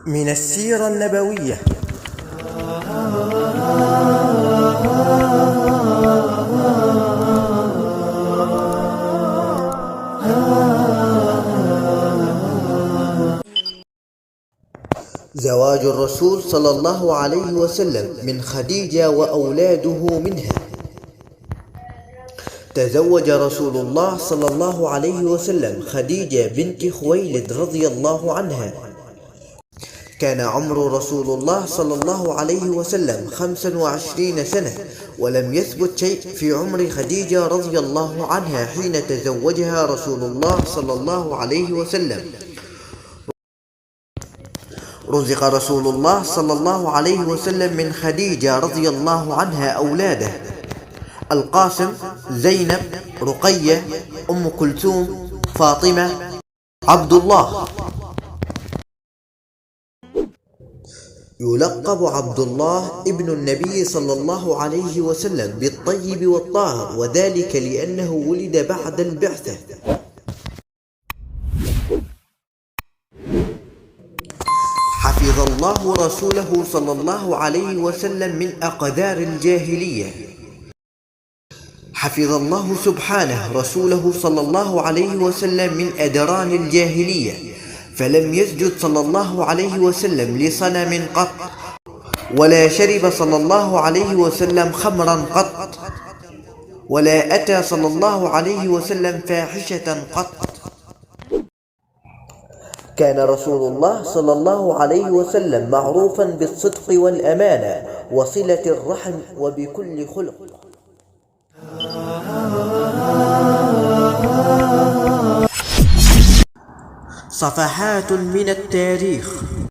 من السيرة النبوية. زواج الرسول صلى الله عليه وسلم من خديجة وأولاده منها. تزوج رسول الله صلى الله عليه وسلم خديجة بنت خويلد رضي الله عنها. كان عمر رسول الله صلى الله عليه وسلم 25 سنة، ولم يثبت شيء في عمر خديجة رضي الله عنها حين تزوجها رسول الله صلى الله عليه وسلم. رزق رسول الله صلى الله عليه وسلم من خديجة رضي الله عنها أولاده: القاسم، زينب، رقية، أم كلثوم، فاطمة، عبد الله. يلقب عبد الله ابن النبي صلى الله عليه وسلم بالطيب والطاهر، وذلك لأنه ولد بعد البعثة. حفظ الله رسوله صلى الله عليه وسلم من أقدار الجاهلية. حفظ الله سبحانه رسوله صلى الله عليه وسلم من أدران الجاهلية، فلم يسجد صلى الله عليه وسلم لصنم قط، ولا شرب صلى الله عليه وسلم خمرا قط، ولا أتى صلى الله عليه وسلم فاحشة قط. كان رسول الله صلى الله عليه وسلم معروفا بالصدق والأمانة وصلة الرحم وبكل خلق. صفحات من التاريخ.